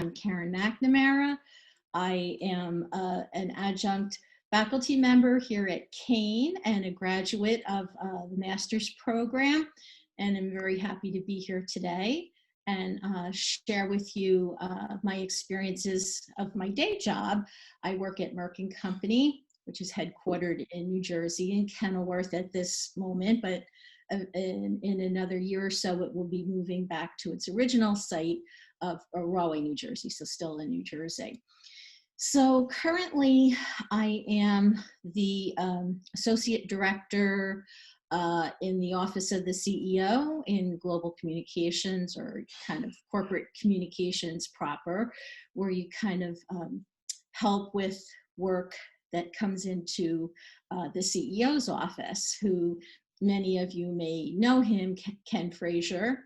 I'm Karen McNamara. I am an adjunct faculty member here at Kean and a graduate of the master's program. And I'm very happy to be here today and share with you my experiences of my day job. I work at Merck & Company, which is headquartered in New Jersey in Kenilworth at this moment, but in another year or so, it will be moving back to its original site of Rahway, New Jersey, so still in New Jersey. So currently, I am the Associate Director in the Office of the CEO in Global Communications, or kind of corporate communications proper, where you kind of help with work that comes into the CEO's office, who many of you may know him, Ken Frazier.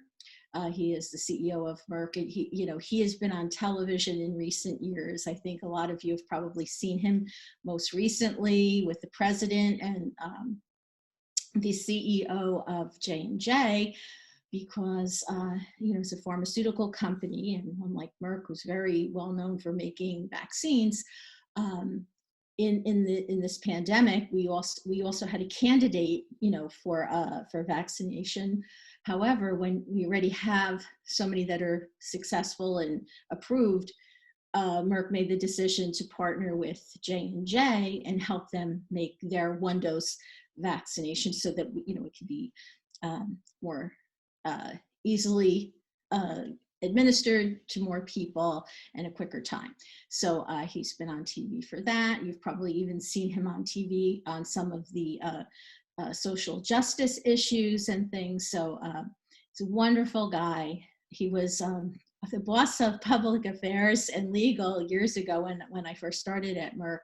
He is the CEO of Merck, and he has been on television in recent years. I think a lot of you have probably seen him most recently with the president and the CEO of J&J, because it's a pharmaceutical company, and one like Merck was very well known for making vaccines. In this pandemic, we also had a candidate, for vaccination. However, when we already have so many that are successful and approved, Merck made the decision to partner with J&J and help them make their one-dose vaccination so that it could be more easily administered to more people in a quicker time. So he's been on TV for that. You've probably even seen him on TV on some of the social justice issues and things. So he's a wonderful guy. He was the boss of public affairs and legal years ago when I first started at Merck,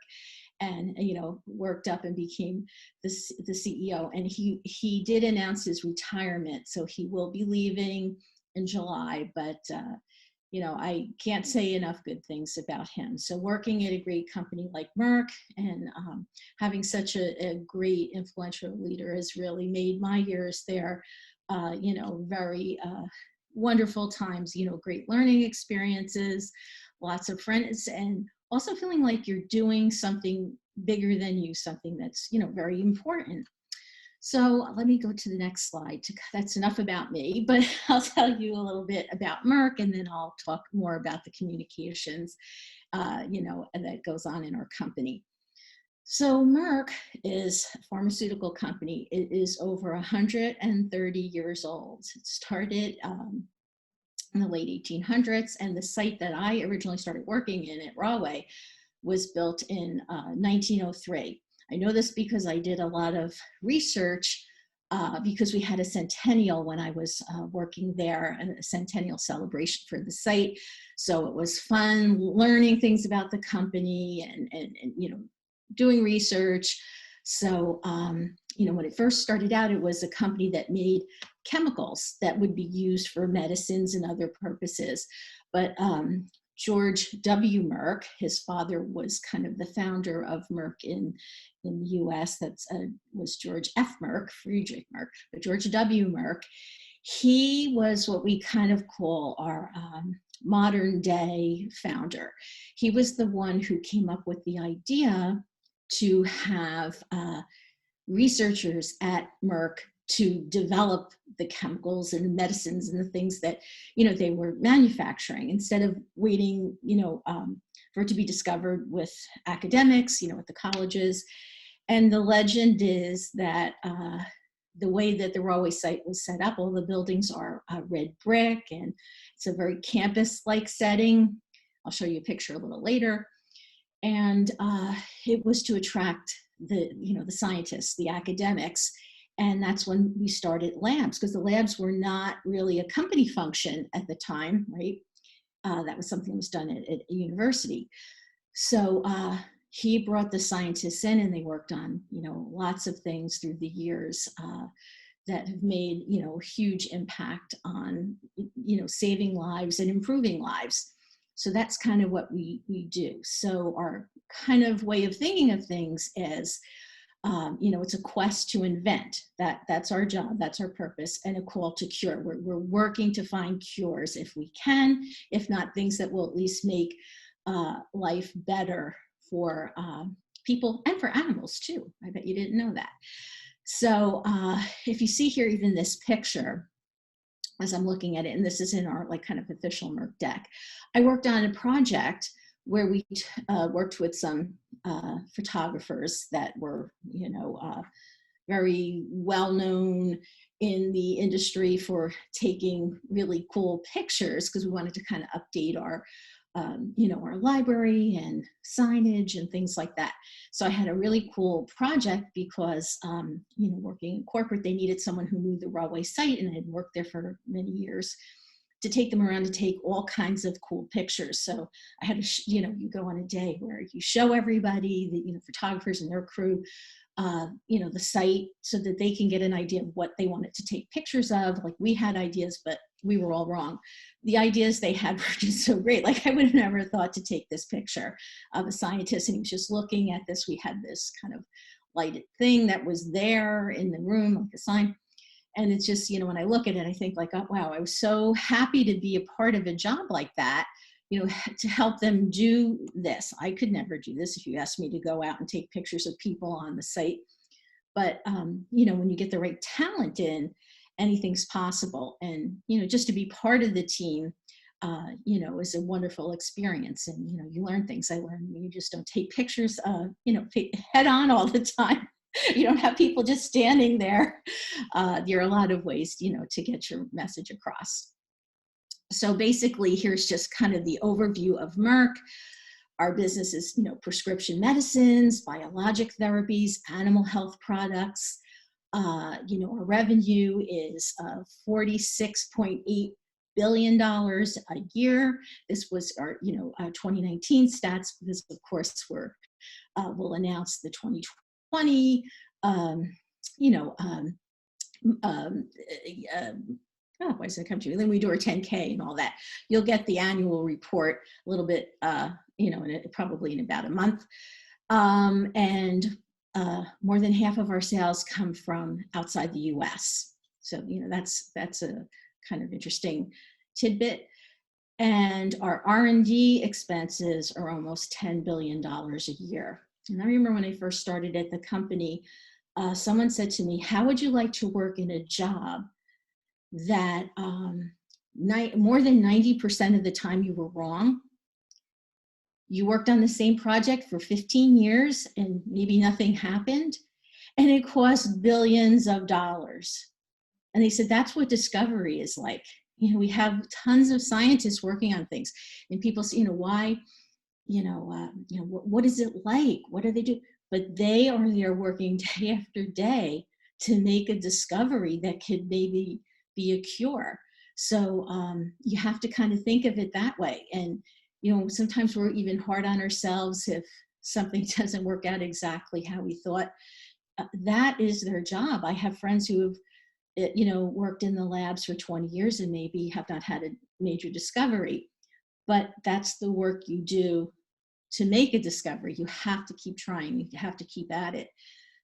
and worked up and became the CEO. And he did announce his retirement, so he will be leaving in July, but I can't say enough good things about him. So working at a great company like Merck and having such a great influential leader has really made my years there, very wonderful times, great learning experiences, lots of friends, and also feeling like you're doing something bigger than you, something that's, very important. So let me go to the next slide. That's enough about me, but I'll tell you a little bit about Merck, and then I'll talk more about the communications, and that goes on in our company. So Merck is a pharmaceutical company. It is over 130 years old. It started in the late 1800s, and the site that I originally started working in at Rahway was built in 1903. I know this because I did a lot of research because we had a centennial when I was working there, and a centennial celebration for the site. So it was fun learning things about the company and doing research. So, when it first started out, it was a company that made chemicals that would be used for medicines and other purposes. But George W. Merck, his father was kind of the founder of Merck in the US. That was George F. Merck, Friedrich Merck, but George W. Merck, he was what we kind of call our modern day founder. He was the one who came up with the idea to have researchers at Merck to develop the chemicals and the medicines and the things that, they were manufacturing, instead of waiting, for it to be discovered with academics, at the colleges. And the legend is that the way that the Rahway site was set up, all the buildings are red brick, and it's a very campus-like setting. I'll show you a picture a little later. And it was to attract the scientists, the academics. And that's when we started labs, because the labs were not really a company function at the time, right? That was something that was done at a university. So he brought the scientists in, and they worked on, lots of things through the years that have made, huge impact on, saving lives and improving lives. So that's kind of what we do. So our kind of way of thinking of things is You know, it's a quest to invent. That's our job, that's our purpose, and a call to cure. We're working to find cures if we can, if not things that will at least make life better for people and for animals too. I bet you didn't know that. So if you see here, even this picture, as I'm looking at it, and this is in our like kind of official Merck deck, I worked on a project where we worked with some photographers that were, you know, very well known in the industry for taking really cool pictures, because we wanted to kind of update our you know, our library and signage and things like that. So I had a really cool project because, you know, working in corporate, they needed someone who knew the Broadway site, and I had worked there for many years, to take them around to take all kinds of cool pictures. So I had to, you know, you go on a day where you show everybody, the, you know, photographers and their crew, you know, the site, so that they can get an idea of what they wanted to take pictures of. Like, we had ideas, but we were all wrong. The ideas they had were just so great. Like, I would have never thought to take this picture of a scientist, and he was just looking at this. We had this kind of lighted thing that was there in the room, like a sign. And it's just, you know, when I look at it, I think like, oh, wow, I was so happy to be a part of a job like that, you know, to help them do this. I could never do this if you asked me to go out and take pictures of people on the site. But, you know, when you get the right talent in, anything's possible. And, you know, just to be part of the team, you know, is a wonderful experience. And, you know, you learn things. I learned you just don't take pictures, you know, head on all the time. You don't have people just standing there. There are a lot of ways, you know, to get your message across. So basically, here's just kind of the overview of Merck. Our business is, you know, prescription medicines, biologic therapies, animal health products. You know, our revenue is $46.8 billion a year. This was our, you know, 2019 stats, because of course we'll announce the 2020, you know, oh, why does it come to you? Then we do our 10K and all that. You'll get the annual report a little bit, you know, probably in about a month. And more than half of our sales come from outside the US. So, you know, that's a kind of interesting tidbit. And our R&D expenses are almost $10 billion a year. And I remember when I first started at the company, someone said to me, how would you like to work in a job that more than 90% of the time you were wrong? You worked on the same project for 15 years and maybe nothing happened, and it cost billions of dollars. And they said, that's what discovery is like. You know, we have tons of scientists working on things, and people say, you know, why, you know, what is it like? What do they do? But they are there working day after day to make a discovery that could maybe be a cure. So you have to kind of think of it that way. And, you know, sometimes we're even hard on ourselves if something doesn't work out exactly how we thought. That is their job. I have friends who have, you know, worked in the labs for 20 years and maybe have not had a major discovery, but that's the work you do to make a discovery. You have to keep trying, you have to keep at it.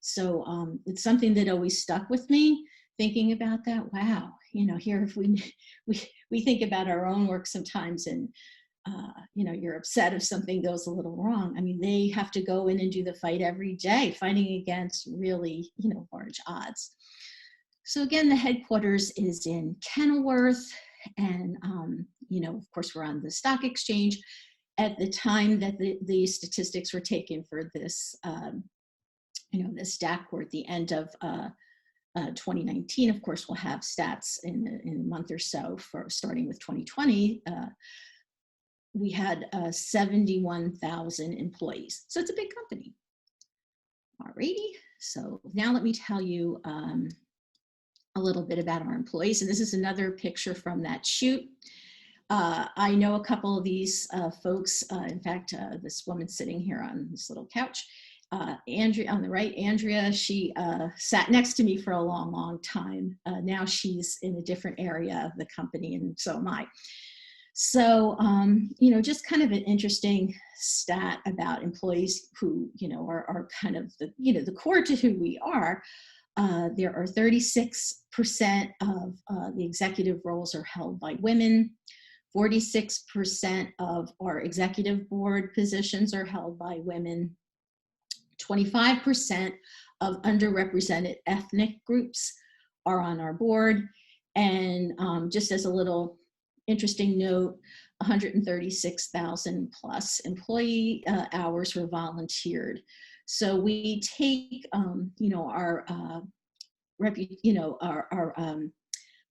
So it's something that always stuck with me, thinking about that. Wow, you know, here, if we think about our own work sometimes, and you know, you're upset if something goes a little wrong. I mean, they have to go in and do the fight every day, fighting against really, you know, large odds. So again, the headquarters is in Kenilworth, and you know, of course, we're on the stock exchange. At the time that the statistics were taken for this, you know, this DAC, or at the end of 2019, of course, we'll have stats in a month or so for starting with 2020. We had 71,000 employees. So it's a big company. Alrighty, so now let me tell you a little bit about our employees. And this is another picture from that shoot. I know a couple of these folks. In fact, this woman sitting here on this little couch, Andrea on the right, Andrea, she sat next to me for a long, long time. Now she's in a different area of the company, and so am I. So, you know, just kind of an interesting stat about employees who, you know, are kind of the, you know, the core to who we are. There are 36% of the executive roles are held by women. 46% of our executive board positions are held by women. 25% of underrepresented ethnic groups are on our board. And just as a little interesting note, 136,000 plus employee hours were volunteered. So we take, you know, our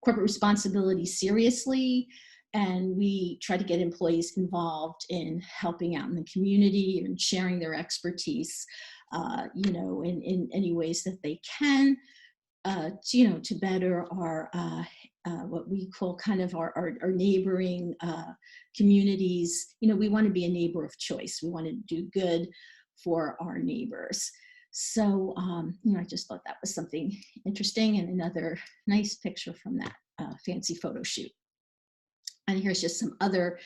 corporate responsibility seriously, and we try to get employees involved in helping out in the community and sharing their expertise, you know, in any ways that they can, to, you know, to better our what we call kind of our neighboring communities. You know, we want to be a neighbor of choice. We want to do good for our neighbors. So, you know, I just thought that was something interesting, and another nice picture from that fancy photo shoot. And here's just some other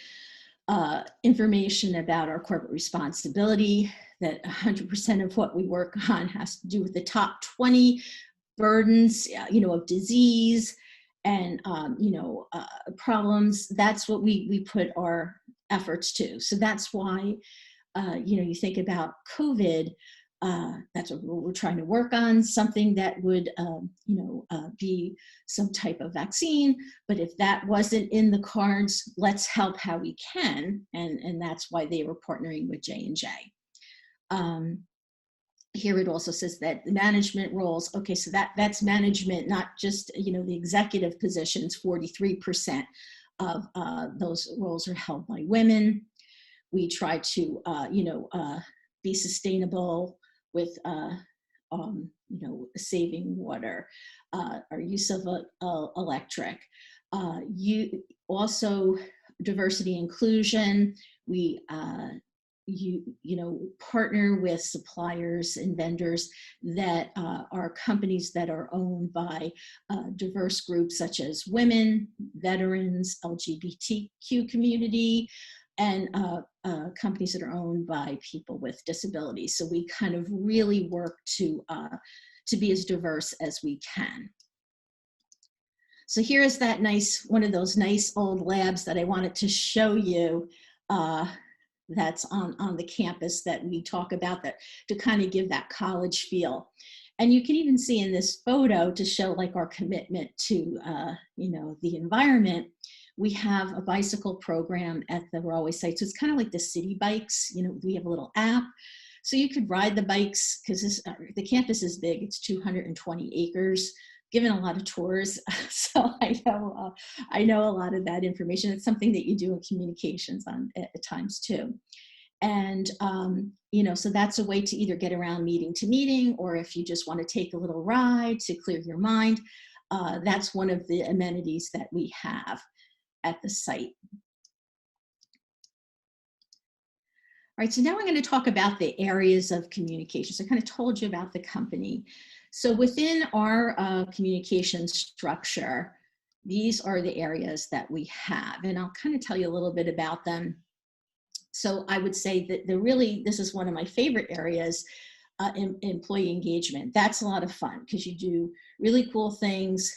information about our corporate responsibility, that 100% of what we work on has to do with the top 20 burdens, you know, of disease and, you know, problems. That's what we put our efforts to. So that's why, you know, you think about COVID, that's what we're trying to work on, something that would, you know, be some type of vaccine. But if that wasn't in the cards, let's help how we can. And that's why they were partnering with J&J. Here it also says that the management roles, okay, so that's management, not just, you know, the executive positions. 43% of those roles are held by women. We try to, you know, be sustainable with, you know, saving water, our use of electric. You also diversity inclusion. We you know, partner with suppliers and vendors that are companies that are owned by diverse groups such as women, veterans, LGBTQ community, and companies that are owned by people with disabilities. So we kind of really work to be as diverse as we can. So here is that nice, one of those nice old labs that I wanted to show you, that's on the campus that we talk about, that to kind of give that college feel. And you can even see in this photo, to show like our commitment to, you know, the environment, we have a bicycle program at the railway site. So it's kind of like the city bikes, you know, we have a little app. So you could ride the bikes, because the campus is big, it's 220 acres, given a lot of tours. So I know a lot of that information. It's something that you do in communications at times too. And, you know, so that's a way to either get around meeting to meeting, or if you just want to take a little ride to clear your mind, that's one of the amenities that we have at the site. All right, so now I'm going to talk about the areas of communication. So I kind of told you about the company. So within our communication structure, these are the areas that we have, and I'll kind of tell you a little bit about them. So I would say that this is one of my favorite areas, employee engagement. That's a lot of fun because you do really cool things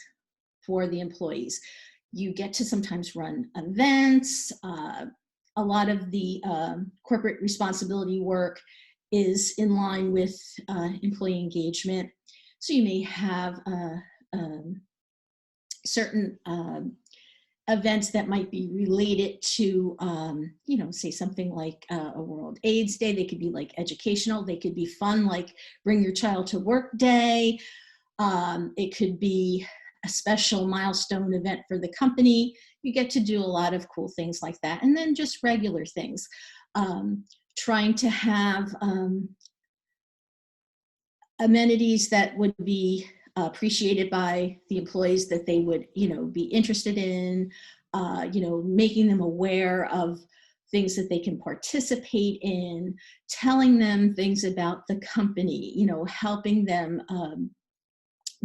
for the employees. You get to sometimes run events. A lot of the corporate responsibility work is in line with employee engagement. So you may have certain events that might be related to, you know, say something like a World AIDS Day. They could be like educational. They could be fun, like Bring Your Child to Work Day. It could be a special milestone event for the company. You get to do a lot of cool things like that. And then just regular things. Trying to have amenities that would be appreciated by the employees, that they would, you know, be interested in, you know, making them aware of things that they can participate in, telling them things about the company, you know, helping them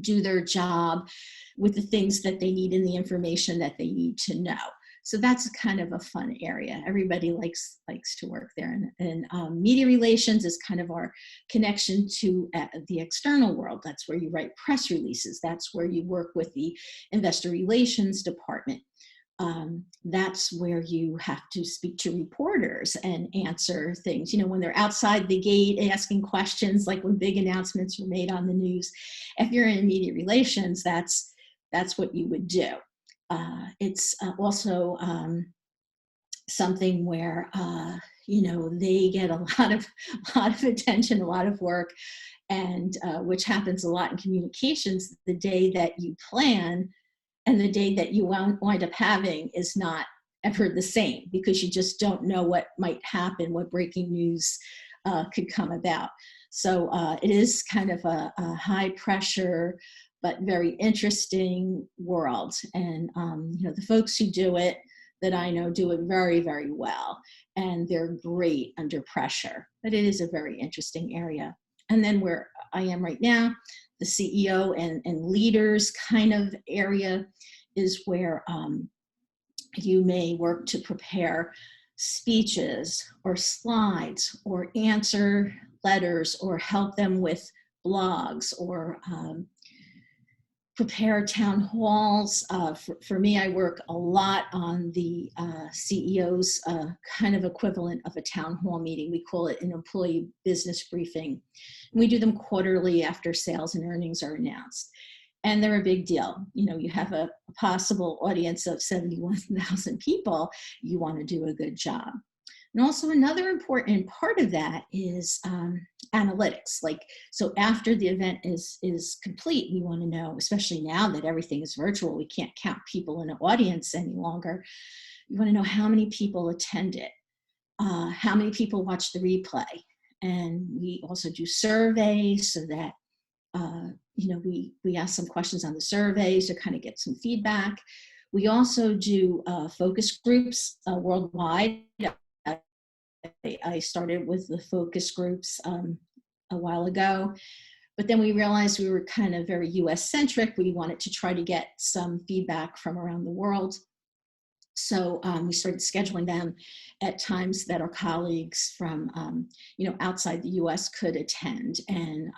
do their job with the things that they need and the information that they need to know. So that's kind of a fun area. Everybody likes to work there. And media relations is kind of our connection to the external world. That's where you write press releases. That's where you work with the investor relations department. That's where you have to speak to reporters and answer things, you know, when they're outside the gate asking questions, like when big announcements were made on the news. If you're in media relations, that's what you would do. It's also something where, you know, they get a lot of attention, a lot of work, and which happens a lot in communications. The day that you plan and the day that you wind up having is not ever the same, because you just don't know what might happen, what breaking news could come about. So it is kind of a high pressure, but very interesting world. And you know, the folks who do it that I know do it very, very well. And they're great under pressure, but it is a very interesting area. And then where I am right now, the CEO and leaders kind of area is where you may work to prepare speeches or slides or answer letters or help them with blogs or prepare town halls. For me, I work a lot on the CEO's kind of equivalent of a town hall meeting. We call it an employee business briefing. And we do them quarterly after sales and earnings are announced. And they're a big deal. You know, you have a possible audience of 71,000 people. You want to do a good job. And also another important part of that is analytics. Like, so after the event is complete, we want to know, especially now that everything is virtual, we can't count people in an audience any longer. You want to know how many people attended, how many people watched the replay. And we also do surveys so that, you know, we ask some questions on the surveys to kind of get some feedback. We also do focus groups worldwide. I started with the focus groups a while ago, but then we realized we were kind of very US centric. We wanted to try to get some feedback from around the world. So we started scheduling them at times that our colleagues from, you know, outside the US could attend. And,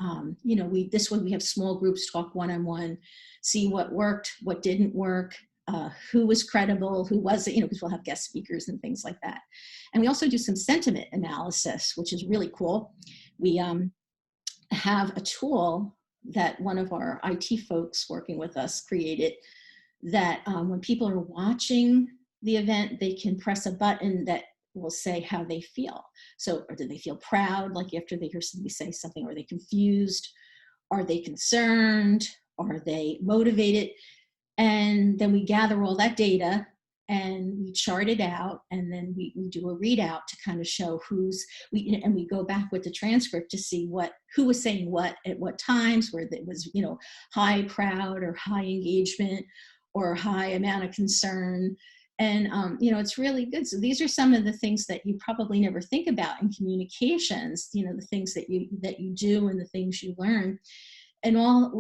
you know, this way we have small groups talk one-on-one, see what worked, what didn't work, who was credible, who wasn't, you know, because we'll have guest speakers and things like that. And we also do some sentiment analysis, which is really cool. We have a tool that one of our IT folks working with us created that when people are watching the event, they can press a button that will say how they feel. So, or do they feel proud, like after they hear somebody say something? Are they confused? Are they concerned? Are they motivated? And then we gather all that data and we chart it out, and then we do a readout to kind of show and we go back with the transcript to see who was saying what at what times, where it was, you know, high proud or high engagement or high amount of concern. And, you know, it's really good. So these are some of the things that you probably never think about in communications, you know, the things that you do and the things you learn. And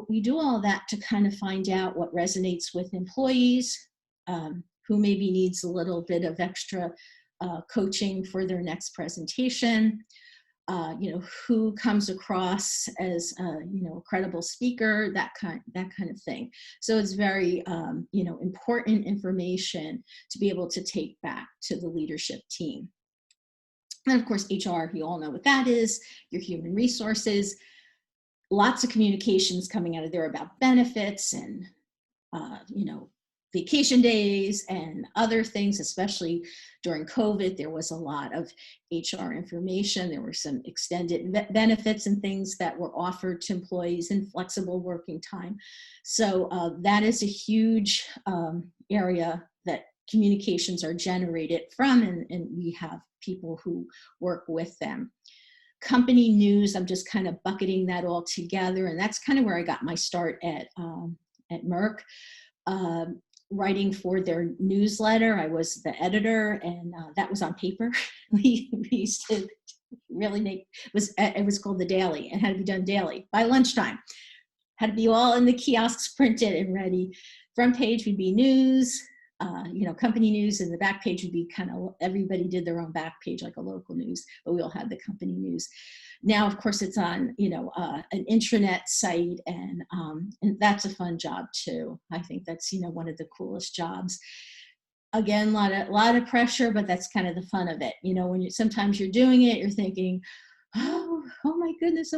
we do all that to kind of find out what resonates with employees, who maybe needs a little bit of extra coaching for their next presentation, you know, who comes across as you know, a credible speaker, that kind of thing. So it's very you know, important information to be able to take back to the leadership team. And of course, HR, you all know what that is, your human resources. Lots of communications coming out of there about benefits and you know, vacation days and other things, especially during COVID. There was a lot of HR information. There were some extended benefits and things that were offered to employees in flexible working time. So that is a huge area that communications are generated from, and we have people who work with them. Company news, I'm just kind of bucketing that all together, and that's kind of where I got my start at Merck. Writing for their newsletter. I was the editor, and that was on paper. we used to really it was called the Daily, and had to be done daily by lunchtime. Had to be all in the kiosks, printed and ready. Front page would be news, company news, and the back page would be kind of, everybody did their own back page, like a local news, but we all had the company news. Now, of course, it's on, an intranet site, and that's a fun job too. I think that's, one of the coolest jobs. Again, a lot of pressure, but that's kind of the fun of it. When sometimes you're doing it, you're thinking, oh my goodness,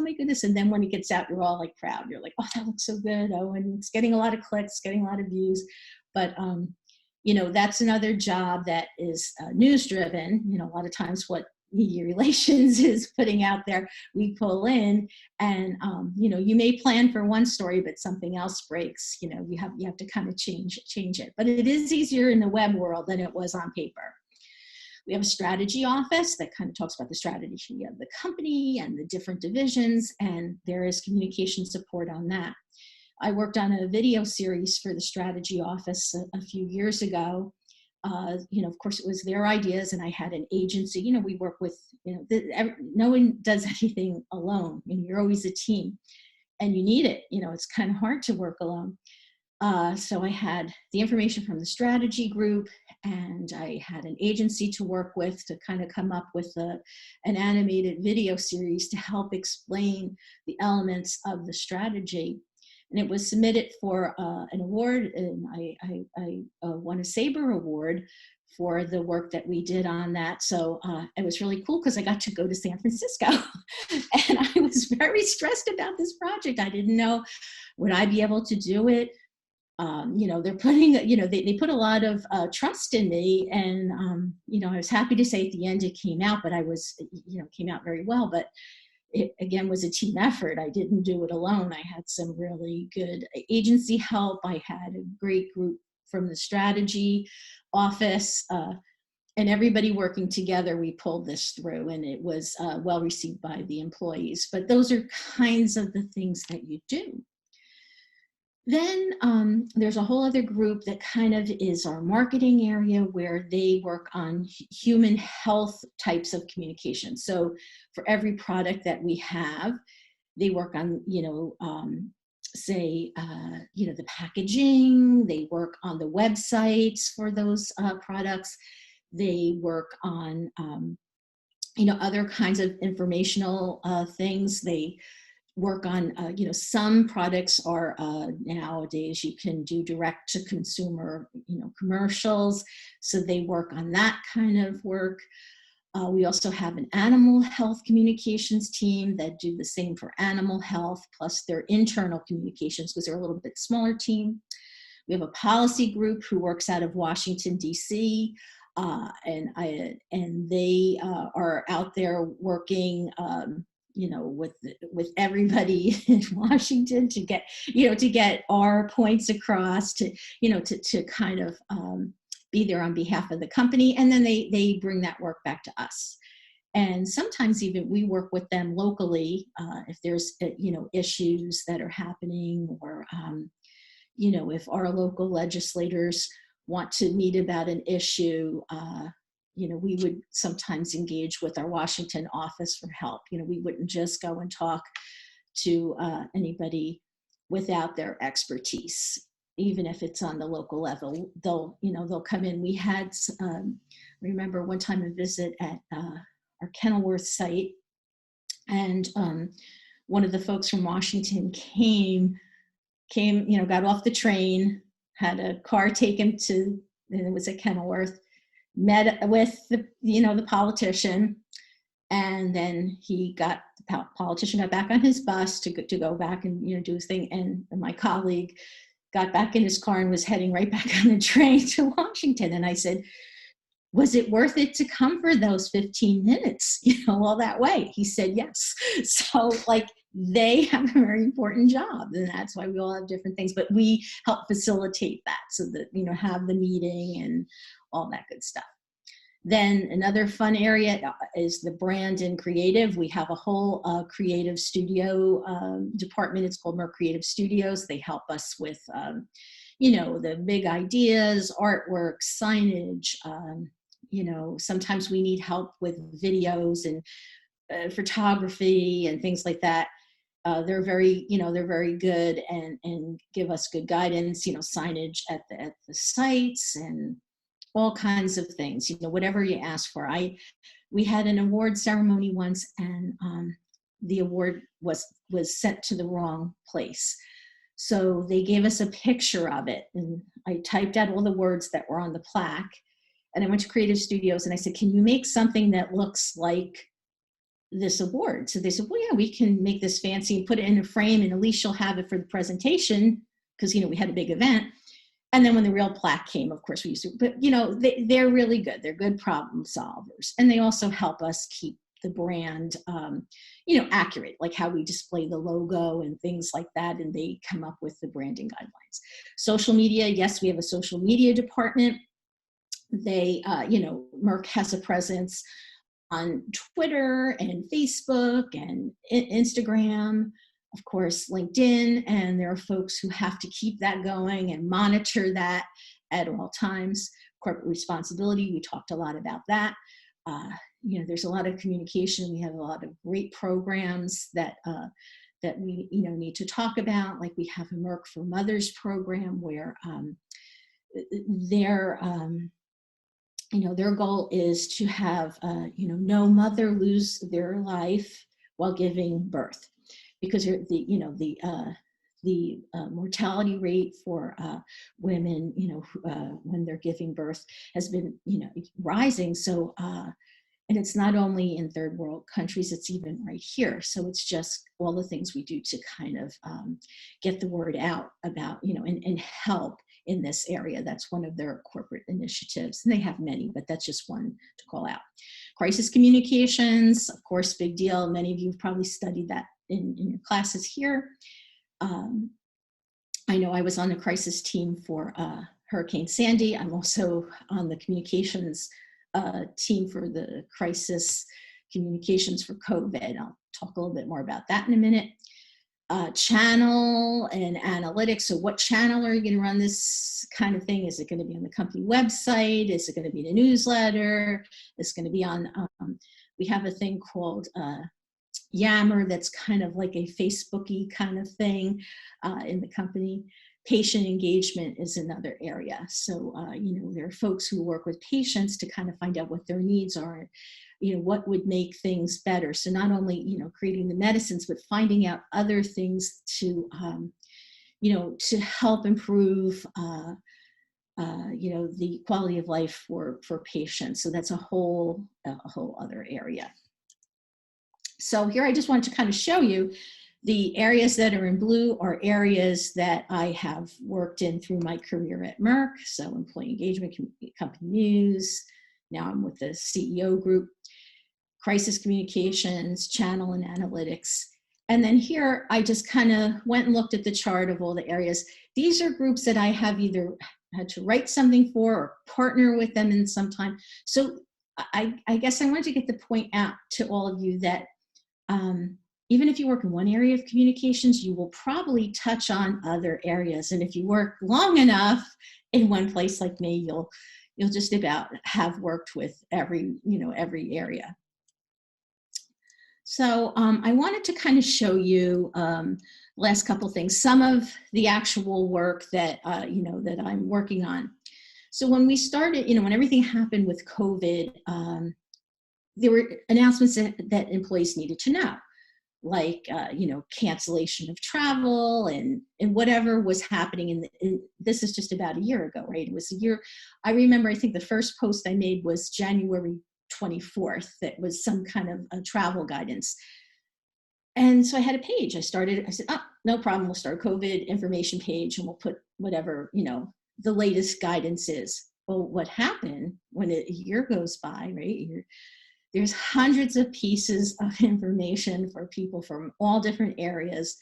and then when it gets out, you're all like proud. You're like, oh, that looks so good. Oh, and it's getting a lot of clicks, getting a lot of views. But that's another job that is news driven. A lot of times what media relations is putting out there, we pull in, and you may plan for one story, but something else breaks. You have to kind of change it. But it is easier in the web world than it was on paper. We have a strategy office that kind of talks about the strategy of the company and the different divisions, and there is communication support on that. I worked on a video series for the strategy office a few years ago. Of course, it was their ideas, and I had an agency. We work with, no one does anything alone. You're always a team, and you need it. It's kind of hard to work alone. So I had the information from the strategy group, and I had an agency to work with to kind of come up with an animated video series to help explain the elements of the strategy. And it was submitted for an award, and I won a Sabre Award for the work that we did on that. So it was really cool because I got to go to San Francisco, and I was very stressed about this project. I didn't know, would I be able to do it? They're putting, they put a lot of trust in me, and, I was happy to say at the end it came out, but came out very well, but it again was a team effort. I didn't do it alone. I had some really good agency help. I had a great group from the strategy office, and everybody working together, we pulled this through, and it was well received by the employees. But those are kinds of the things that you do. Then there's a whole other group that kind of is our marketing area, where they work on human health types of communication. So for every product that we have, they work on, the packaging, they work on the websites for those products, they work on, other kinds of informational things. They work on, some products are nowadays you can do direct to consumer, commercials. So they work on that kind of work. We also have an animal health communications team that do the same for animal health, plus their internal communications, because they're a little bit smaller team. We have a policy group who works out of Washington, D.C., and they are out there working, with everybody in Washington to get our points across, to kind of be there on behalf of the company. And then they bring that work back to us. And sometimes even we work with them locally if there's, issues that are happening, or, if our local legislators want to meet about an issue, we would sometimes engage with our Washington office for help. We wouldn't just go and talk to anybody without their expertise, even if it's on the local level. They'll come in. We had, remember one time a visit at our Kenilworth site, and one of the folks from Washington came, got off the train, had a car take him to, and it was at Kenilworth, met with the politician, and then the politician got back on his bus to go back and do his thing, and my colleague got back in his car and was heading right back on the train to Washington. And I said, was it worth it to come for those 15 minutes, all that way? He said yes. So they have a very important job, and that's why we all have different things, but we help facilitate that, so that, have the meeting and all that good stuff. Then another fun area is the brand and creative. We have a whole creative studio department. It's called Merck Creative Studios. They help us with, the big ideas, artwork, signage. Sometimes we need help with videos and photography and things like that. they're very, they're very good and give us good guidance, signage at the sites and all kinds of things, whatever you ask for. We had an award ceremony once, and the award was sent to the wrong place. So they gave us a picture of it, and I typed out all the words that were on the plaque, and I went to Creative Studios and I said, can you make something that looks like this award? So they said, well, yeah, we can make this fancy and put it in a frame, and at least you'll have it for the presentation, because, we had a big event. And then when the real plaque came, of course we used to, but they're really good. They're good problem solvers. And they also help us keep the brand, accurate, like how we display the logo and things like that. And they come up with the branding guidelines. Social media, yes, we have a social media department. They, Merck has a presence on Twitter and Facebook and Instagram, of course, LinkedIn, and there are folks who have to keep that going and monitor that at all times. Corporate responsibility, we talked a lot about that. There's a lot of communication. We have a lot of great programs that we need to talk about. Like we have a Merck for Mothers program where their goal is to have no mother lose their life while giving birth, because the mortality rate for women, when they're giving birth has been, rising. So, and it's not only in third world countries, it's even right here. So it's just all the things we do to kind of get the word out about, and help in this area. That's one of their corporate initiatives. And they have many, but that's just one to call out. Crisis communications, of course, big deal. Many of you have probably studied that in your classes here. I know I was on the crisis team for Hurricane Sandy. I'm also on the communications team for the crisis communications for COVID. I'll talk a little bit more about that in a minute. Channel and analytics. So what channel are you going to run this kind of thing? Is it going to be on the company website? Is it going to be in a newsletter? It's going to be on, we have a thing called Yammer that's kind of like a Facebooky kind of thing in the company. Patient engagement is another area. So, there are folks who work with patients to kind of find out what their needs are, what would make things better. So not only, creating the medicines, but finding out other things to, to help improve, the quality of life for patients. So that's a whole other area. So here I just wanted to kind of show you the areas that are in blue are areas that I have worked in through my career at Merck. So employee engagement, company news. Now I'm with the CEO group, crisis communications, channel and analytics. And then here I just kind of went and looked at the chart of all the areas. These are groups that I have either had to write something for or partner with them in some time. So I guess I wanted to get the point out to all of you that even if you work in one area of communications, you will probably touch on other areas. And if you work long enough in one place like me, you'll just about have worked with every area. So I wanted to kind of show you last couple things, some of the actual work that, that I'm working on. So when we started, when everything happened with COVID, there were announcements that employees needed to know, like, cancellation of travel and whatever was happening. This is just about a year ago, right? It was a year. I remember, I think the first post I made was January 24th. That was some kind of a travel guidance. And so I had a page. I said, oh, no problem. We'll start a COVID information page and we'll put whatever, the latest guidance is. Well, what happened when a year goes by, right? There's hundreds of pieces of information for people from all different areas.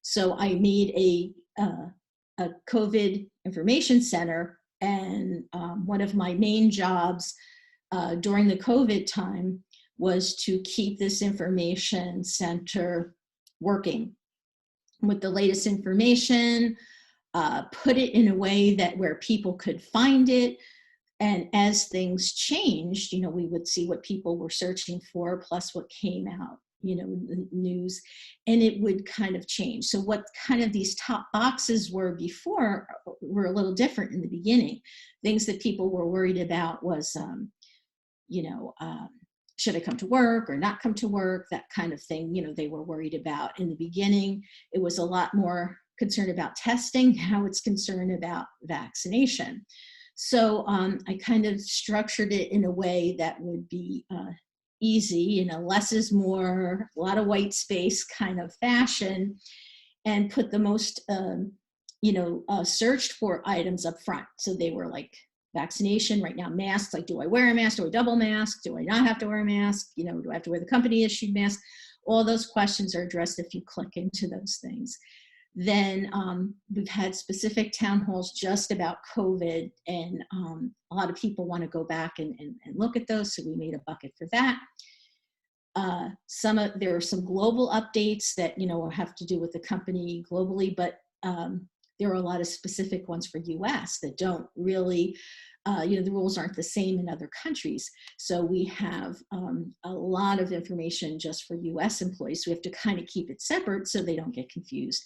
So I made a COVID information center, and one of my main jobs during the COVID time was to keep this information center working with the latest information, put it in a way that where people could find it. And as things changed, we would see what people were searching for, plus what came out, the news, and it would kind of change. So what kind of these top boxes were before were a little different in the beginning. Things that people were worried about was, should I come to work or not come to work, that kind of thing, they were worried about. In the beginning, it was a lot more concerned about testing. Now it's concerned about vaccination. So I kind of structured it in a way that would be easy, less is more, a lot of white space kind of fashion, and put the most, searched for items up front. So they were like vaccination, right now masks, like do I wear a mask, do I double mask, do I not have to wear a mask, do I have to wear the company issued mask? All those questions are addressed if you click into those things. Then we've had specific town halls just about COVID, and a lot of people want to go back and look at those, so we made a bucket for that. There are some global updates that have to do with the company globally, but there are a lot of specific ones for US that don't really, the rules aren't the same in other countries. So we have a lot of information just for US employees. So we have to kind of keep it separate so they don't get confused.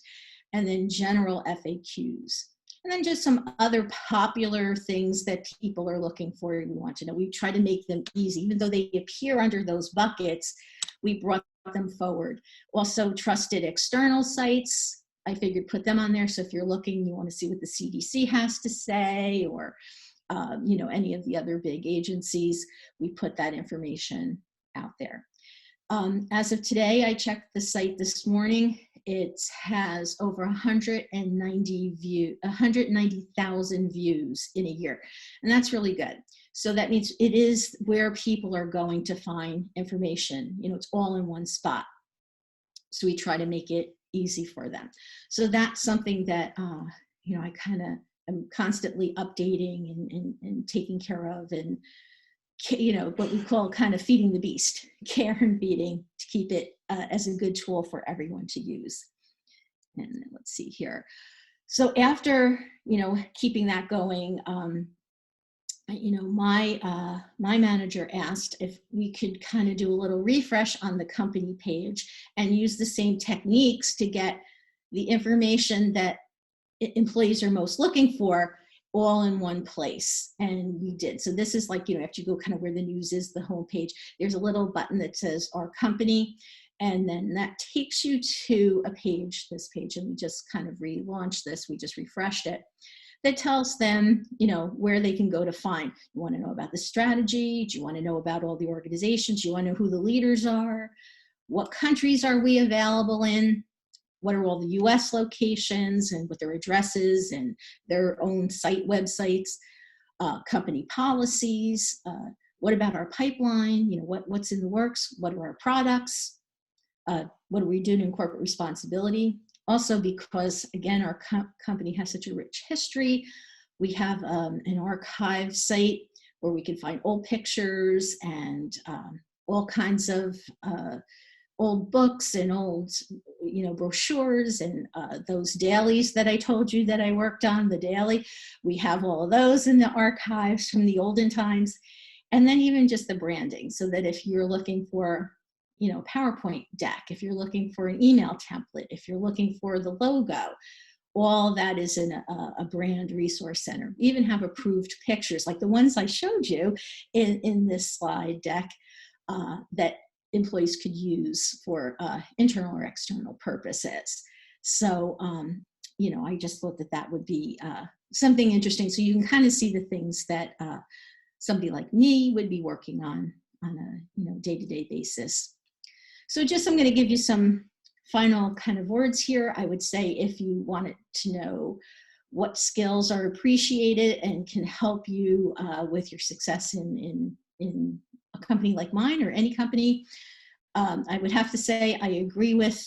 And then general FAQs. And then just some other popular things that people are looking for and want to know. We try to make them easy. Even though they appear under those buckets, we brought them forward. Also, trusted external sites, I figured put them on there. So if you're looking, you want to see what the CDC has to say, or any of the other big agencies, we put that information out there. As of today, I checked the site this morning. It has over 190,000 views in a year, and that's really good. So that means it is where people are going to find information. It's all in one spot. So we try to make it easy for them. So that's something that I kind of am constantly updating and taking care of, and what we call kind of feeding the beast, care and feeding, to keep it as a good tool for everyone to use. And let's see here. So after, keeping that going, my manager asked if we could kind of do a little refresh on the company page and use the same techniques to get the information that employees are most looking for all in one place. And we did. So this is like, after you go kind of where the news is, the homepage, there's a little button that says our company. And then that takes you to a page, this page, and we just kind of relaunched this. We just refreshed it. That tells them, where they can go to find. You want to know about the strategy? Do you want to know about all the organizations? Do you want to know who the leaders are? What countries are we available in? What are all the US locations and what their addresses and their own site websites, company policies, what about our pipeline, what's in the works, what are our products, what are we doing in corporate responsibility. Also, because again, our company has such a rich history, we have an archive site where we can find old pictures and all kinds of old books and old, brochures, and those dailies that I told you that I worked on, the daily, we have all of those in the archives from the olden times. And then even just the branding, so that if you're looking for, PowerPoint deck, if you're looking for an email template, if you're looking for the logo, all that is in a brand resource center. We even have approved pictures, like the ones I showed you in this slide deck, that employees could use for internal or external purposes. So, I just thought that would be something interesting. So you can kind of see the things that somebody like me would be working on a day-to-day basis. So I'm going to give you some final kind of words here. I would say if you wanted to know what skills are appreciated and can help you with your success in a company like mine or any company, I would have to say I agree with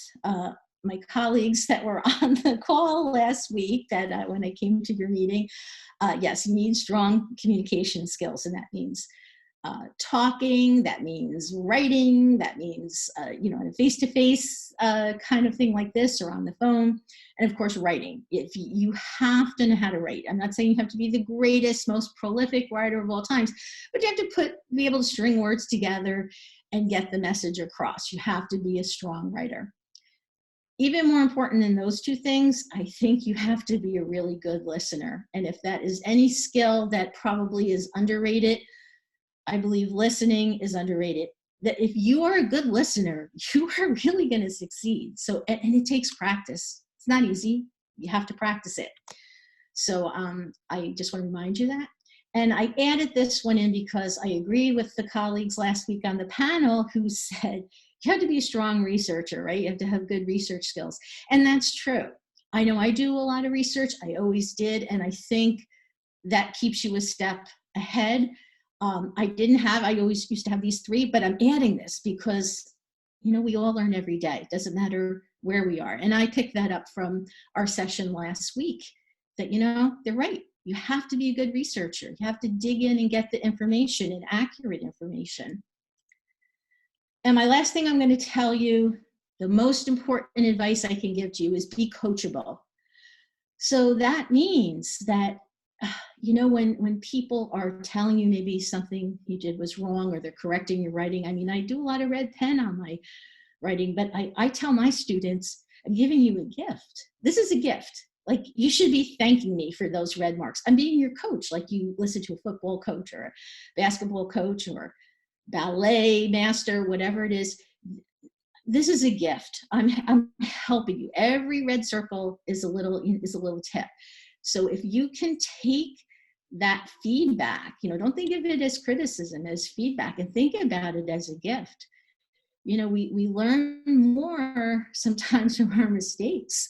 my colleagues that were on the call last week that when I came to your meeting, yes, you need strong communication skills, and that means talking, that means writing, that means, you know, a face-to-face kind of thing like this or on the phone. And of course, writing. If you have to know how to write. I'm not saying you have to be the greatest, most prolific writer of all times, but you have to be able to string words together and get the message across. You have to be a strong writer. Even more important than those two things, I think you have to be a really good listener. And if that is any skill that probably is underrated, I believe listening is underrated. That if you are a good listener, you are really going to succeed. So, and it takes practice. It's not easy. You have to practice it. So I just want to remind you that. And I added this one in because I agree with the colleagues last week on the panel who said, you have to be a strong researcher, right? You have to have good research skills. And that's true. I know I do a lot of research. I always did. And I think that keeps you a step ahead. I always used to have these three, but I'm adding this because, you know, we all learn every day. It doesn't matter where we are. And I picked that up from our session last week that, you know, they're right. You have to be a good researcher. You have to dig in and get the information and accurate information. And my last thing I'm going to tell you, the most important advice I can give to you is be coachable. So that means that, you know, when people are telling you maybe something you did was wrong or they're correcting your writing, I mean, I do a lot of red pen on my writing, but I tell my students, I'm giving you a gift. This is a gift. Like, you should be thanking me for those red marks. I'm being your coach, like you listen to a football coach or a basketball coach or ballet master, whatever it is. This is a gift. I'm helping you. Every red circle is a little tip. So if you can take that feedback, you know, don't think of it as criticism, as feedback, and think about it as a gift. You know, we learn more sometimes from our mistakes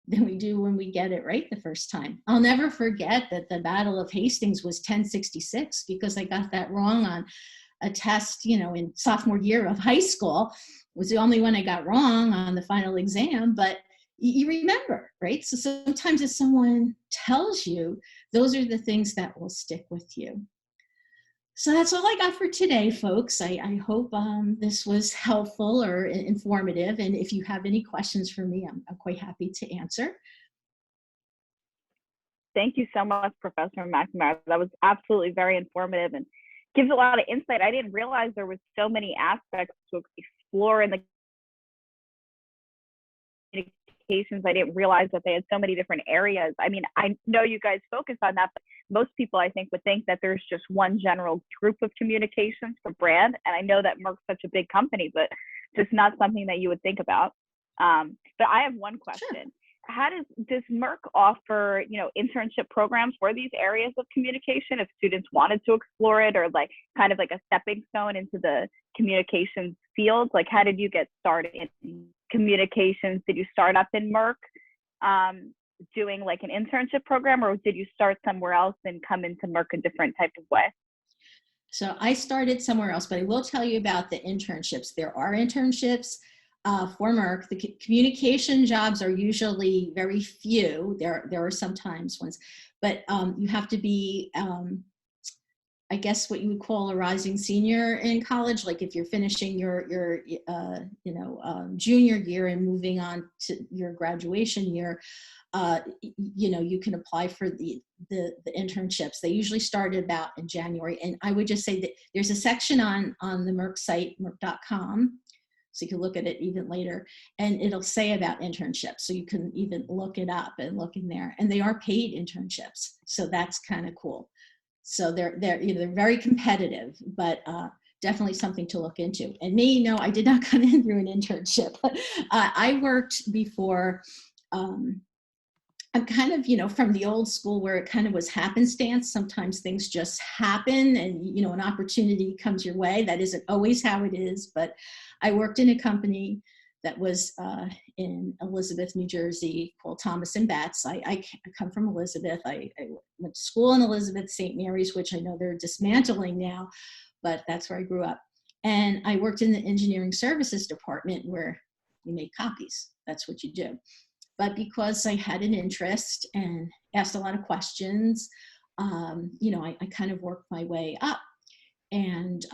than we do when we get it right the first time. I'll never forget that the Battle of Hastings was 1066 because I got that wrong on a test, you know, in sophomore year of high school. It was the only one I got wrong on the final exam, but you remember, right? So sometimes if someone tells you, those are the things that will stick with you. So that's all I got for today, folks. I hope this was helpful or informative. And if you have any questions for me, I'm quite happy to answer. Thank you so much, Professor McNamara. That was absolutely very informative and gives a lot of insight. I didn't realize there was so many aspects to explore in the communications. I didn't realize that they had so many different areas. I mean, I know you guys focus on that, but most people, I think, would think that there's just one general group of communications for brand. And I know that Merck's such a big company, but just not something that you would think about. But I have one question. Sure. How does Merck offer, you know, internship programs for these areas of communication if students wanted to explore it, or like kind of like a stepping stone into the communications field? Like, how did you get started in communications? Did you start up in Merck doing like an internship program, or did you start somewhere else and come into Merck a different type of way? So I started somewhere else, but I will tell you about the internships. There are internships for Merck. The communication jobs are usually very few. There are sometimes ones, but you have to be, I guess, what you would call a rising senior in college. Like if you're finishing your junior year and moving on to your graduation year, you know, you can apply for the internships. They usually start about in January. And I would just say that there's a section on the Merck site, merck.com. So you can look at it even later, and it'll say about internships. So you can even look it up and look in there. And they are paid internships. So that's kind of cool. So they're very competitive, but definitely something to look into. And me, no, I did not come in through an internship. I worked before. I'm kind of, you know, from the old school where it kind of was happenstance. Sometimes things just happen and, you know, an opportunity comes your way. That isn't always how it is, but I worked in a company that was in Elizabeth, New Jersey, called Thomas & Betts. I come from Elizabeth. I went to school in Elizabeth, St. Mary's, which I know they're dismantling now, but that's where I grew up. And I worked in the engineering services department where you make copies. That's what you do. But because I had an interest and asked a lot of questions, you know, I kind of worked my way up. And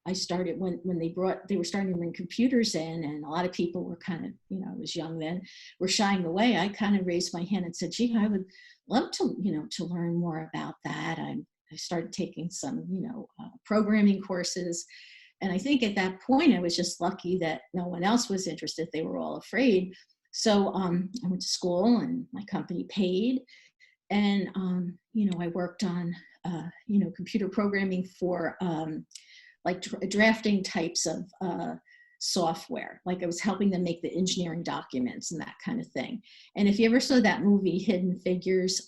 I started when they were starting to bring computers in, and a lot of people were kind of, I was young then, were shying away. I kind of raised my hand and said, gee, I would love to, to learn more about that. I started taking some, programming courses. And I think at that point, I was just lucky that no one else was interested. They were all afraid. So I went to school and my company paid. And, I worked on, computer programming for like drafting types of software. Like I was helping them make the engineering documents and that kind of thing. And if you ever saw that movie, Hidden Figures,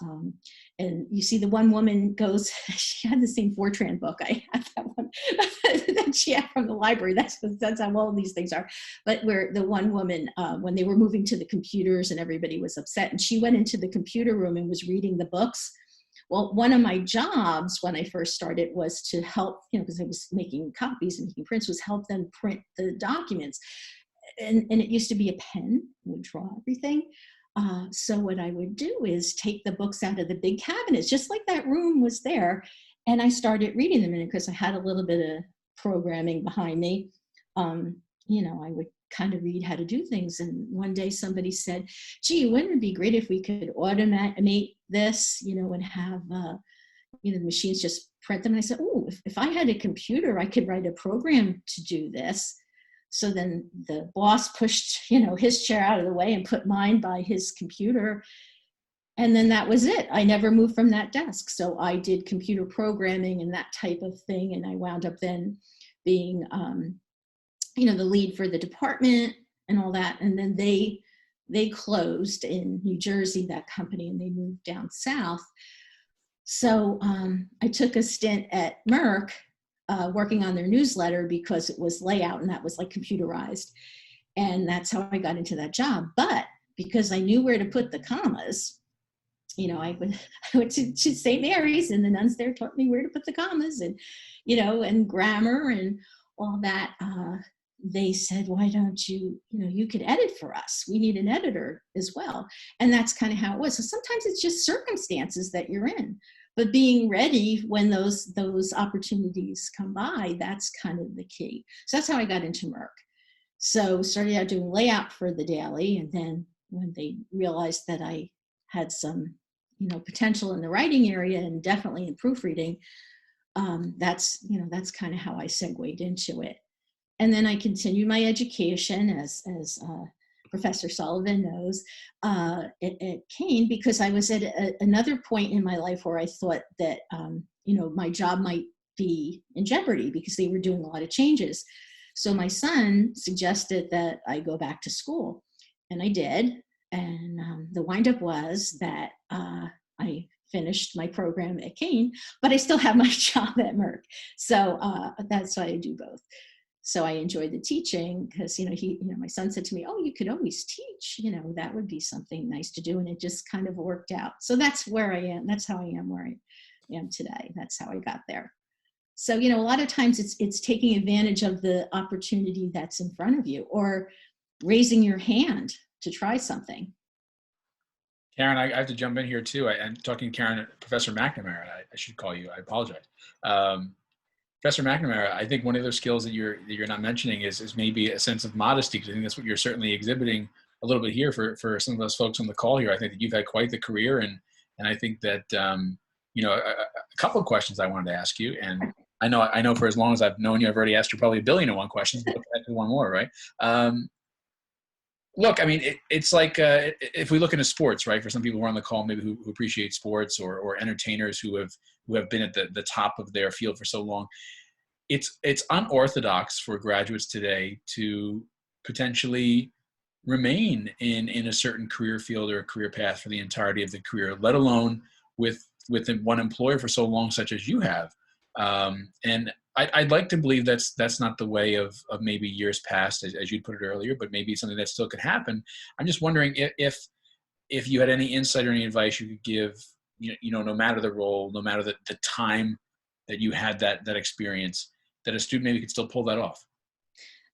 and you see the one woman goes, she had the same Fortran book. I had that one that she had from the library. That's how all these things are. But where the one woman, when they were moving to the computers and everybody was upset, and she went into the computer room and was reading the books. Well, one of my jobs when I first started was to help, because I was making copies and making prints, was help them print the documents. And it used to be a pen, I would draw everything. So what I would do is take the books out of the big cabinets, just like that room was there. And I started reading them. And because I had a little bit of programming behind me, I would kind of read how to do things. And one day somebody said, gee, wouldn't it be great if we could automate this, and have, the machines just print them. And I said, oh, if I had a computer, I could write a program to do this. So then the boss pushed, his chair out of the way and put mine by his computer. And then that was it. I never moved from that desk. So I did computer programming and that type of thing. And I wound up then being, the lead for the department and all that. And then they closed in New Jersey, that company, and they moved down south. So I took a stint at Merck working on their newsletter because it was layout and that was like computerized. And that's how I got into that job. But because I knew where to put the commas, I went to St. Mary's, and the nuns there taught me where to put the commas and, and grammar and all that. They said, why don't you, you could edit for us. We need an editor as well. And that's kind of how it was. So sometimes it's just circumstances that you're in, but being ready when those opportunities come by, that's kind of the key. So that's how I got into Merck. So started out doing layout for the daily. And then when they realized that I had some, potential in the writing area and definitely in proofreading, that's kind of how I segued into it. And then I continued my education, as Professor Sullivan knows, at Kean, because I was at another point in my life where I thought that, my job might be in jeopardy because they were doing a lot of changes. So my son suggested that I go back to school, and I did. And the windup was that I finished my program at Kean, but I still have my job at Merck. So that's why I do both. So I enjoyed the teaching because, my son said to me, oh, you could always teach, that would be something nice to do. And it just kind of worked out. So that's where I am. That's how I am where I am today. That's how I got there. So, a lot of times it's taking advantage of the opportunity that's in front of you or raising your hand to try something. Karen, I have to jump in here too. I'm talking to Karen, Professor McNamara. I should call you. I apologize. Professor McNamara, I think one of those skills that you're not mentioning is maybe a sense of modesty, because I think that's what you're certainly exhibiting a little bit here for some of those folks on the call here. I think that you've had quite the career, and I think that a couple of questions I wanted to ask you, and I know for as long as I've known you, I've already asked you probably 1 billion and one questions, but let's do one more, right? Look, I mean, it's like if we look into sports, right? For some people who are on the call, maybe who appreciate sports, or entertainers who have been at the top of their field for so long, it's unorthodox for graduates today to potentially remain in a certain career field or a career path for the entirety of the career, let alone with one employer for so long, such as you have. And I'd like to believe that's not the way of maybe years past, as you put it earlier, but maybe something that still could happen. I'm just wondering if you had any insight or any advice you could give, no matter the role, no matter the time that you had that experience, that a student maybe could still pull that off.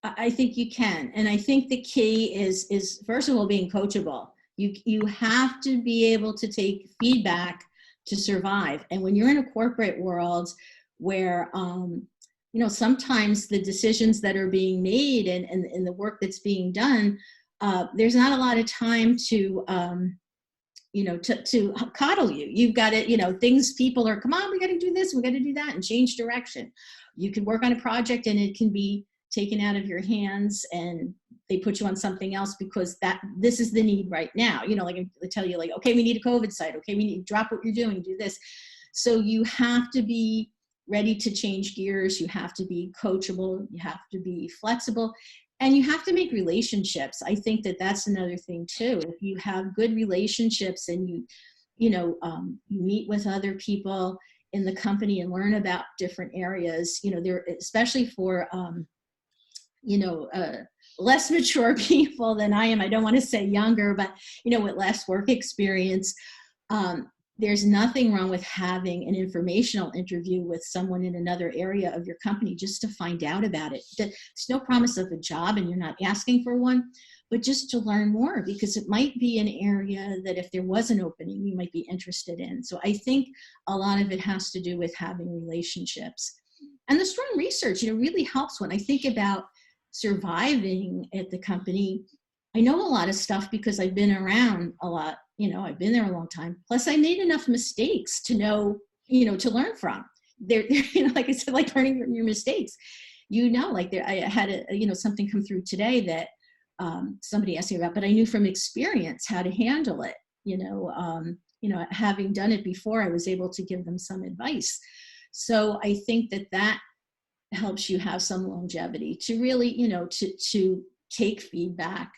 I think you can. And I think the key is first of all, being coachable. You have to be able to take feedback to survive. And when you're in a corporate world where, sometimes the decisions that are being made and the work that's being done, there's not a lot of time to coddle you. You've got to, people are, come on, we got to do this, we got to do that, and change direction. You can work on a project and it can be taken out of your hands and they put you on something else because this is the need right now. Like they tell you, like, okay, we need a COVID site. Okay, we need to drop what you're doing, do this. So you have to be ready to change gears. You have to be coachable. You have to be flexible. And you have to make relationships. I think that's another thing too. If you have good relationships and you meet with other people in the company and learn about different areas, there, especially for, less mature people than I am. I don't want to say younger, but, with less work experience, there's nothing wrong with having an informational interview with someone in another area of your company just to find out about it. There's no promise of a job and you're not asking for one, but just to learn more, because it might be an area that if there was an opening, you might be interested in. So I think a lot of it has to do with having relationships. And the strong research, really helps. When I think about surviving at the company, I know a lot of stuff because I've been around a lot. I've been there a long time. Plus, I made enough mistakes to know, to learn from. They're like I said, like learning from your mistakes. I had something come through today that somebody asked me about, but I knew from experience how to handle it. Having done it before, I was able to give them some advice. So I think that helps you have some longevity to really, to take feedback,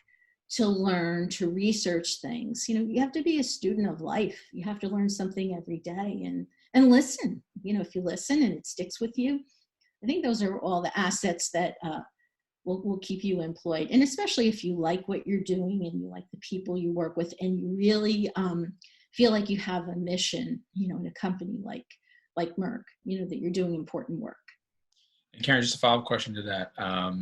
to learn, to research things. You have to be a student of life. You have to learn something every day and listen. If you listen and it sticks with you, I think those are all the assets that will keep you employed. And especially if you like what you're doing and you like the people you work with and you really feel like you have a mission, in a company like Merck, that you're doing important work. And Karen, just a follow-up question to that. I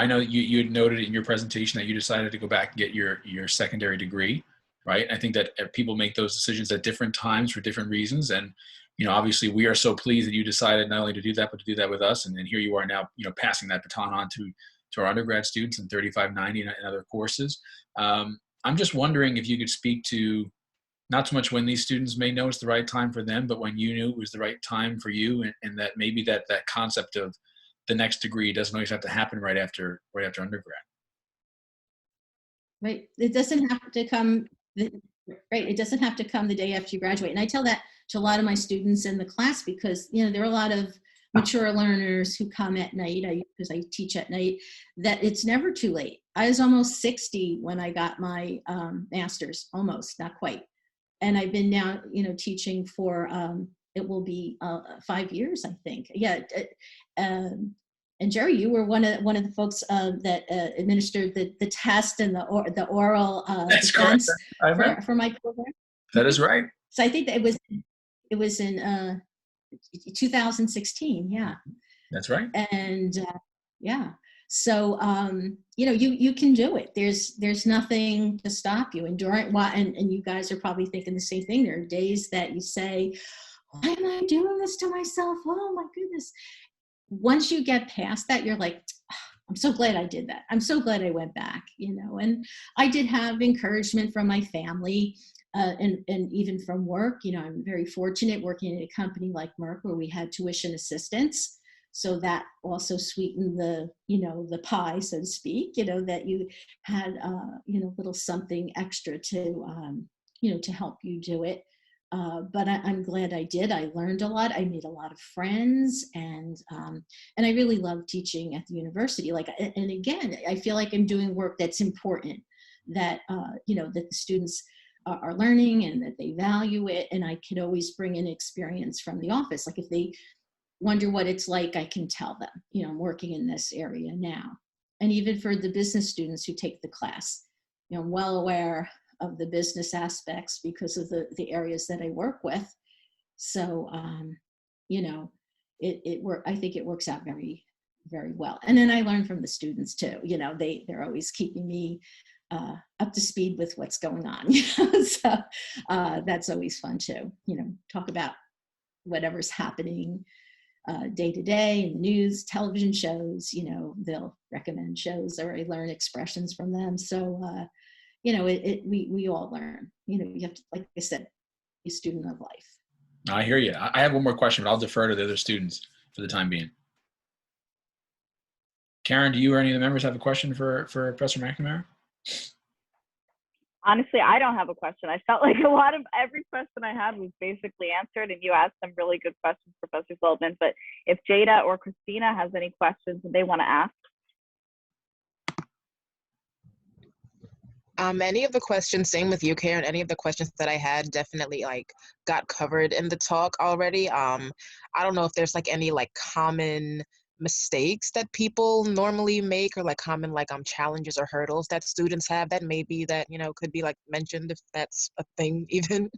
know you had noted in your presentation that you decided to go back and get your secondary degree, right? I think that people make those decisions at different times for different reasons. And, obviously we are so pleased that you decided not only to do that, but to do that with us. And then here you are now, passing that baton on to our undergrad students in 3590 and other courses. I'm just wondering if you could speak to not so much when these students may know it's the right time for them, but when you knew it was the right time for you, and that maybe that concept of the next degree doesn't always have to happen right after undergrad. Right. It doesn't have to come. Right. It doesn't have to come the day after you graduate. And I tell that to a lot of my students in the class because, there are a lot of mature learners who come at night, because I teach at night, that it's never too late. I was almost 60 when I got my master's, almost, not quite. And I've been now, teaching for, it will be 5 years, I think. Yeah. And Jerry, you were one of the folks that administered the test and the oral defense for my program. That is right. So I think that it was in 2016. Yeah. That's right. And yeah. So you can do it. There's nothing to stop you. And and you guys are probably thinking the same thing. There are days that you say, why am I doing this to myself? Oh my goodness. Once you get past that, you're like, I'm so glad I did that. I'm so glad I went back, and I did have encouragement from my family and even from work. I'm very fortunate working in a company like Merck where we had tuition assistance. So that also sweetened the pie, so to speak, that you had, little something extra to help you do it. But I'm glad I did. I learned a lot. I made a lot of friends, and I really love teaching at the university. And again, I feel like I'm doing work that's important, that that the students are learning and that they value it. And I can always bring in experience from the office. Like if they wonder what it's like, I can tell them. I'm working in this area now. And even for the business students who take the class, I'm well aware of the business aspects because of the areas that I work with. So, I think it works out very, very well. And then I learn from the students too. They're always keeping me up to speed with what's going on. So that's always fun too. Talk about whatever's happening day to day in the news, television shows, they'll recommend shows or I learn expressions from them. So, we all learn, you have to, like I said, be a student of life. I hear you. I have one more question, but I'll defer to the other students for the time being. Karen, do you or any of the members have a question for Professor McNamara? Honestly, I don't have a question. I felt like a lot of every question I had was basically answered, and you asked some really good questions, Professor Goldman. But if Jada or Christina has any questions that they want to ask. Any of the questions, same with you, Karen, any of the questions that I had definitely got covered in the talk already. I don't know if there's any common mistakes that people normally make, or common challenges or hurdles that students have that maybe that could be mentioned, if that's a thing even.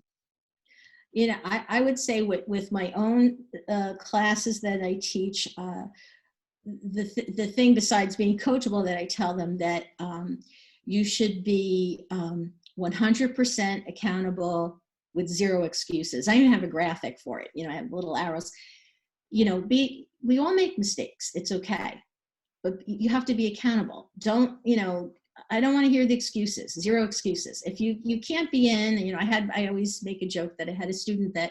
I would say with my own classes that I teach, the thing besides being coachable that I tell them that you should be 100% accountable with zero excuses. I even have a graphic for it. I have little arrows. We all make mistakes. It's okay, but you have to be accountable. I don't want to hear the excuses. Zero excuses. If you can't be in, I always make a joke that I had a student that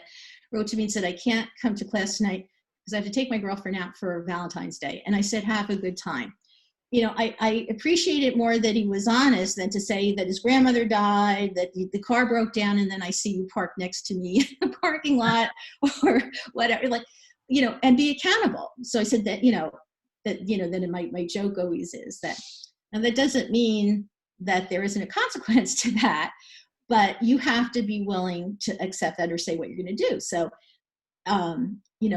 wrote to me and said, I can't come to class tonight because I have to take my girlfriend out for Valentine's Day. And I said, have a good time. I appreciate it more that he was honest than to say that his grandmother died, that the car broke down, and then I see you parked next to me in the parking lot or whatever, and be accountable. So I said that, that my joke always is that, and that doesn't mean that there isn't a consequence to that, but you have to be willing to accept that or say what you're going to do. So,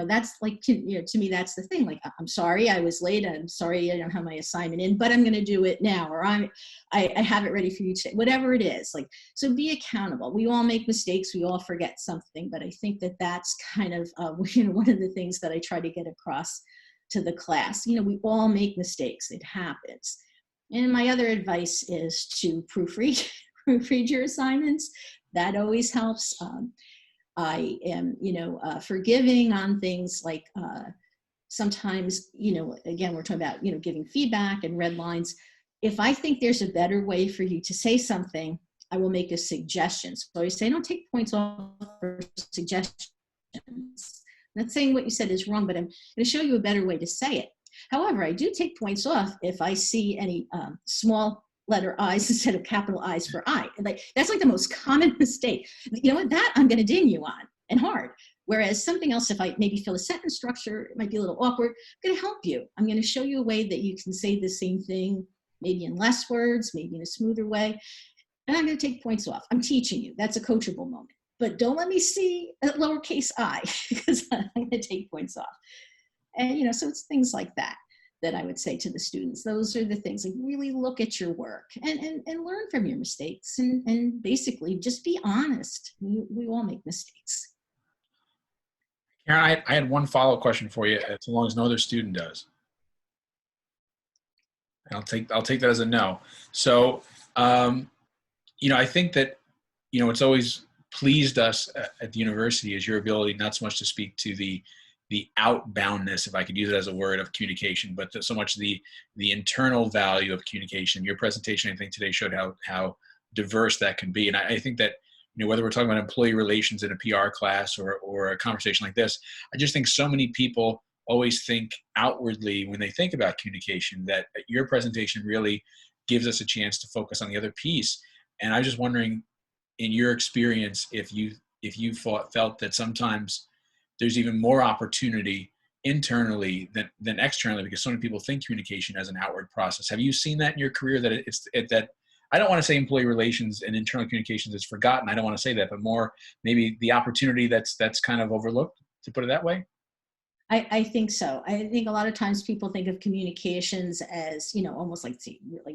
that's to me, that's the thing. I'm sorry I was late. I'm sorry I don't have my assignment in, but I'm going to do it now, or I have it ready for you today, whatever it is. So be accountable. We all make mistakes. We all forget something, but I think that that's kind of, one of the things that I try to get across to the class. We all make mistakes. It happens. And my other advice is to proofread your assignments. That always helps. I am, forgiving on things like sometimes, again, we're talking about, giving feedback and red lines. If I think there's a better way for you to say something, I will make a suggestion. So I say, don't take points off for suggestions. I'm not saying what you said is wrong, but I'm going to show you a better way to say it. However, I do take points off if I see any small letter I's instead of capital I's for I. That's the most common mistake. That I'm going to ding you on, and hard. Whereas something else, if I maybe feel a sentence structure, it might be a little awkward, I'm going to help you. I'm going to show you a way that you can say the same thing, maybe in less words, maybe in a smoother way. And I'm going to take points off. I'm teaching you. That's a coachable moment. But don't let me see a lowercase I, because I'm going to take points off. And, so it's things like that I would say to the students. Those are the things, really look at your work and learn from your mistakes and basically just be honest. We all make mistakes. Karen, I had one follow-up question for you, as long as no other student does. I'll take that as a no. So, I think that, it's always pleased us at the university is your ability not so much to speak to the outboundness, if I could use it as a word, of communication, but so much the internal value of communication. Your presentation, I think, today showed how diverse that can be. And I think that, whether we're talking about employee relations in a PR class or a conversation like this, I just think so many people always think outwardly when they think about communication, that your presentation really gives us a chance to focus on the other piece. And I was just wondering, in your experience, if you felt that sometimes there's even more opportunity internally than externally, because so many people think communication as an outward process. Have you seen that in your career, that that I don't want to say employee relations and internal communications is forgotten. I don't want to say that, but more maybe the opportunity that's kind of overlooked, to put it that way? I think so. I think a lot of times people think of communications as, almost like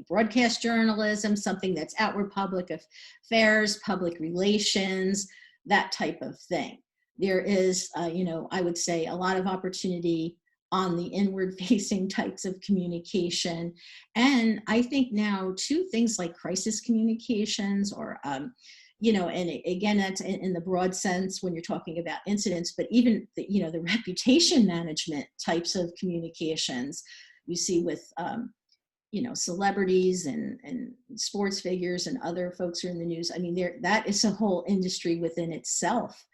broadcast journalism, something that's outward public affairs, public relations, that type of thing. There is, I would say a lot of opportunity on the inward facing types of communication. And I think now too, things like crisis communications or, and again, that's in the broad sense when you're talking about incidents, but even the reputation management types of communications you see with, celebrities and sports figures and other folks who are in the news. I mean, that is a whole industry within itself.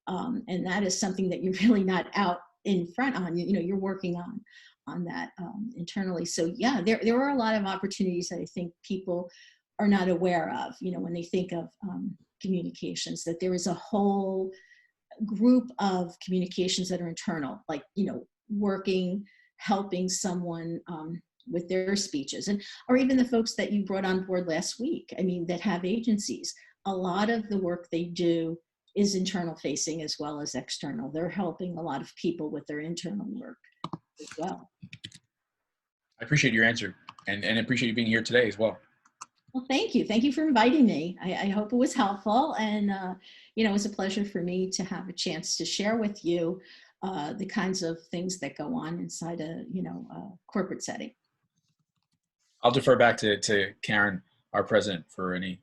And that is something that you're really not out in front on, you're working on that internally. So yeah, there are a lot of opportunities that I think people are not aware of, when they think of communications, that there is a whole group of communications that are internal, like, helping someone with their speeches, or even the folks that you brought on board last week, that have agencies. A lot of the work they do is internal facing as well as external. They're helping a lot of people with their internal work as well. I appreciate your answer and appreciate you being here today as well. Well, thank you. Thank you for inviting me. I hope it was helpful. And, it was a pleasure for me to have a chance to share with you the kinds of things that go on inside a corporate setting. I'll defer back to Karen, our president, for any.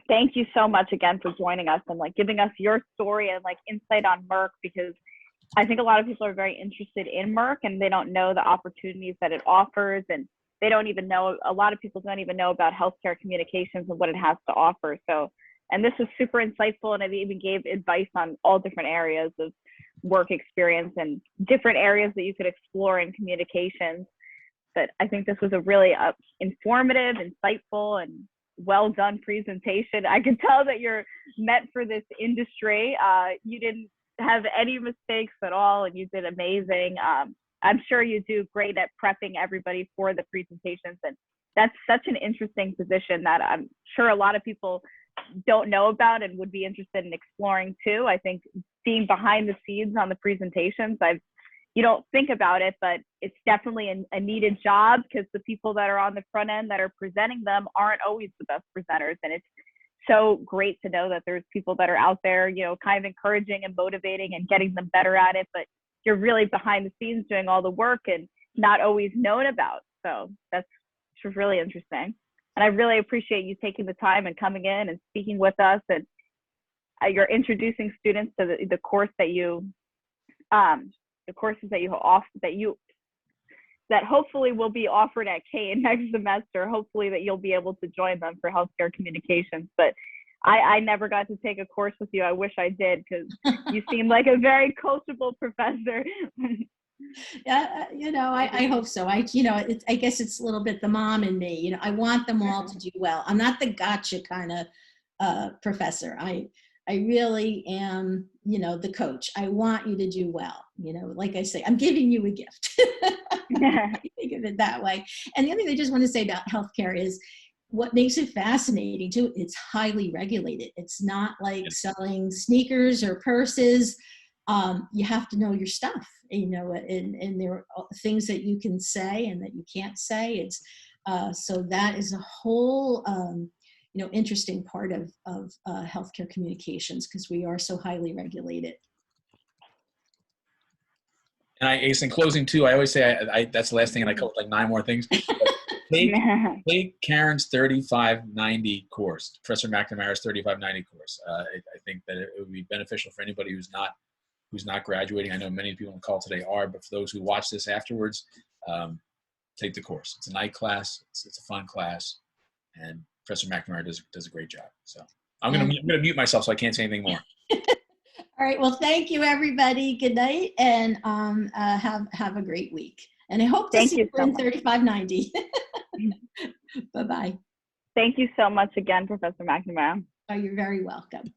Thank you so much again for joining us and giving us your story and insight on Merck, because I think a lot of people are very interested in Merck and they don't know the opportunities that it offers, and they don't even know, a lot of people don't even know about healthcare communications and what it has to offer. So, and this was super insightful, and it even gave advice on all different areas of work experience and different areas that you could explore in communications. But I think this was a really informative, insightful, and well done presentation. I can tell that you're meant for this industry. You didn't have any mistakes at all, and you did amazing. I'm sure you do great at prepping everybody for the presentations, and that's such an interesting position that I'm sure a lot of people don't know about and would be interested in exploring too. I think being behind the scenes on the presentations, you don't think about it, but it's definitely a needed job, because the people that are on the front end that are presenting them aren't always the best presenters. And it's so great to know that there's people that are out there, kind of encouraging and motivating and getting them better at it, but you're really behind the scenes doing all the work and not always known about. So that's really interesting. And I really appreciate you taking the time and coming in and speaking with us, and you're introducing students to the course that the courses that you offer, that hopefully will be offered at Kean next semester. Hopefully that you'll be able to join them for healthcare communications. But I never got to take a course with you. I wish I did, because you seem like a very coachable professor. Yeah, I hope so. I guess it's a little bit the mom in me. I want them all to do well. I'm not the gotcha kind of professor. I really am, the coach. I want you to do well. Like I say, I'm giving you a gift. Think of it that way. And the other thing I just want to say about healthcare is what makes it fascinating too. It's highly regulated. It's not like selling sneakers or purses. You have to know your stuff, and there are things that you can say and that you can't say. It's so that is a whole interesting part of healthcare communications, because we are so highly regulated. And I guess in closing too, I always say that's the last thing, and I call it 9 more things. Take Karen's 3590 course, Professor McNamara's 3590 course. I think that it would be beneficial for anybody who's not graduating. I know many people on the call today are, but for those who watch this afterwards, take the course. It's a night class. It's a fun class, and Professor McNamara does a great job. So I'm gonna mute myself so I can't say anything more. All right. Well, thank you, everybody. Good night, and have a great week. And I hope to see you in 3590. Bye-bye. Thank you so much again, Professor McNamara. Oh, you're very welcome.